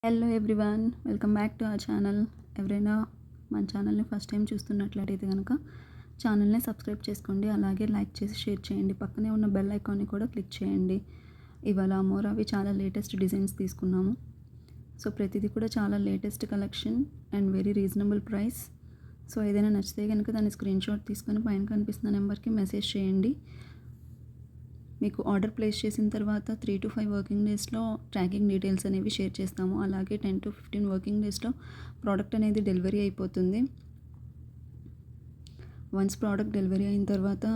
Hello everyone, welcome back to our channel. ఎవరైనా మన ఛానల్ని ఫస్ట్ టైం చూస్తున్నట్లయితే కనుక ఛానల్ని సబ్స్క్రైబ్ చేసుకోండి. అలాగే లైక్ చేసి షేర్ చేయండి. పక్కనే ఉన్న బెల్ ఐకాన్ని కూడా క్లిక్ చేయండి. ఇవాళ అమోరావి చాలా లేటెస్ట్ డిజైన్స్ తీసుకున్నాము. సో ప్రతిదీ కూడా చాలా latest collection and very reasonable price. So ఏదైనా నచ్చితే కనుక దాన్ని స్క్రీన్ షాట్ తీసుకొని పైన కనిపిస్తున్న నెంబర్కి మెసేజ్ చేయండి. మీకు ఆర్డర్ ప్లేస్ చేసిన తర్వాత 3 to 5 వర్కింగ్ డేస్లో ట్రాకింగ్ డీటెయిల్స్ అనేవి షేర్ చేస్తాము. అలాగే 10 to 15 వర్కింగ్ డేస్లో ప్రోడక్ట్ అనేది డెలివరీ అయిపోతుంది. వన్స్ ప్రోడక్ట్ డెలివరీ అయిన తర్వాత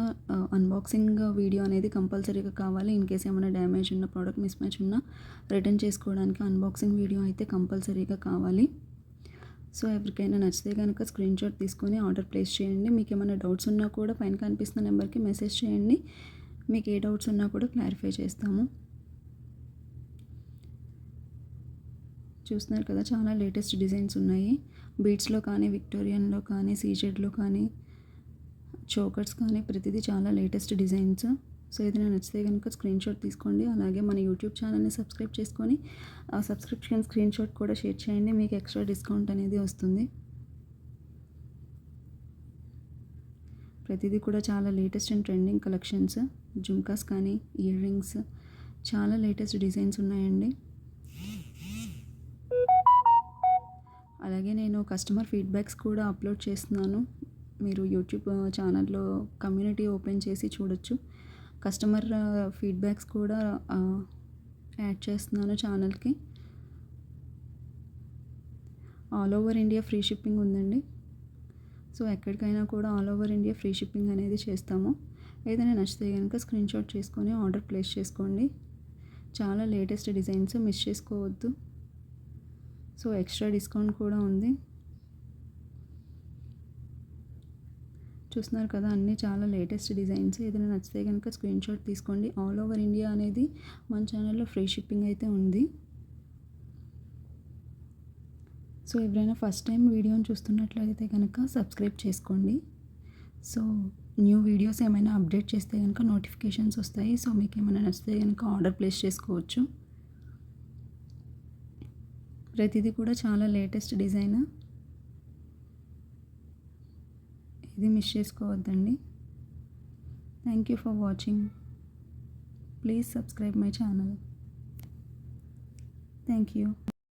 అన్బాక్సింగ్ వీడియో అనేది కంపల్సరీగా కావాలి. ఇన్ కేస్ ఏమైనా డ్యామేజ్ ఉన్న ప్రోడక్ట్ మిస్ మ్యాచ్ ఉన్నా రిటర్న్ చేసుకోవడానికి అన్బాక్సింగ్ వీడియో అయితే కంపల్సరీగా కావాలి. సో ఎవరికైనా నచ్చితే కనుక స్క్రీన్ షాట్ తీసుకొని ఆర్డర్ ప్లేస్ చేయండి. మీకు ఏమైనా డౌట్స్ ఉన్నా కూడా పైన కనిపిస్తున్న నెంబర్కి మెసేజ్ చేయండి. మీకు ఏ డౌట్స్ ఉన్నా కూడా క్లారిఫై చేస్తాము. చూస్తున్నారు కదా, చాలా లేటెస్ట్ డిజైన్స్ ఉన్నాయి. బీడ్స్లో కానీ, విక్టోరియన్లో కానీ, సీజెడ్లో కానీ, చోకర్స్ కానీ ప్రతిదీ చాలా లేటెస్ట్ డిజైన్స్. సో ఏదైనా నచ్చితే కనుక స్క్రీన్ షాట్ తీసుకోండి. అలాగే మన యూట్యూబ్ ఛానల్ని సబ్స్క్రైబ్ చేసుకొని ఆ సబ్స్క్రిప్షన్ స్క్రీన్ షాట్ కూడా షేర్ చేయండి. మీకు ఎక్స్ట్రా డిస్కౌంట్ అనేది వస్తుంది. ప్రతిదీ కూడా చాలా latest and trending collections. Jhumkas కానీ, ఇయర్ రింగ్స్, చాలా లేటెస్ట్ డిజైన్స్ ఉన్నాయండి. అలాగే నేను కస్టమర్ ఫీడ్బ్యాక్స్ కూడా అప్లోడ్ చేస్తున్నాను. మీరు యూట్యూబ్ ఛానల్లో కమ్యూనిటీ ఓపెన్ చేసి చూడొచ్చు. కస్టమర్ ఫీడ్బ్యాక్స్ కూడా యాడ్ చేస్తున్నాను ఛానల్కి. All over India free shipping ఉందండి. సో ఎక్కడికైనా కూడా all over India free shipping అనేది చేస్తాము. ఏదైనా నచ్చితే కనుక స్క్రీన్ షాట్ చేసుకొని ఆర్డర్ ప్లేస్ చేసుకోండి. చాలా లేటెస్ట్ డిజైన్స్, మిస్ చేసుకోవద్దు. సో ఎక్స్ట్రా డిస్కౌంట్ కూడా ఉంది. చూస్తున్నారు కదా, అన్నీ చాలా లేటెస్ట్ డిజైన్స్. ఏదైనా నచ్చితే కనుక స్క్రీన్ షాట్ తీసుకోండి. ఆల్ ఓవర్ ఇండియా అనేది మన ఛానల్లో ఫ్రీ షిప్పింగ్ అయితే ఉంది. సో ఎవరైనా ఫస్ట్ టైం వీడియోని చూస్తున్నట్లయితే కనుక సబ్స్క్రైబ్ చేసుకోండి. సో న్యూ వీడియోస్ ఏమైనా అప్డేట్ చేస్తే కనుక నోటిఫికేషన్స్ వస్తాయి. సో మీకు ఏమైనా నచ్చితే కనుక ఆర్డర్ ప్లేస్ చేసుకోవచ్చు. ప్రతిదీ కూడా చాలా లేటెస్ట్ డిజైన్. ఇది మిస్ చేసుకోవద్దండి. Thank you for watching. Please subscribe my channel. Thank you.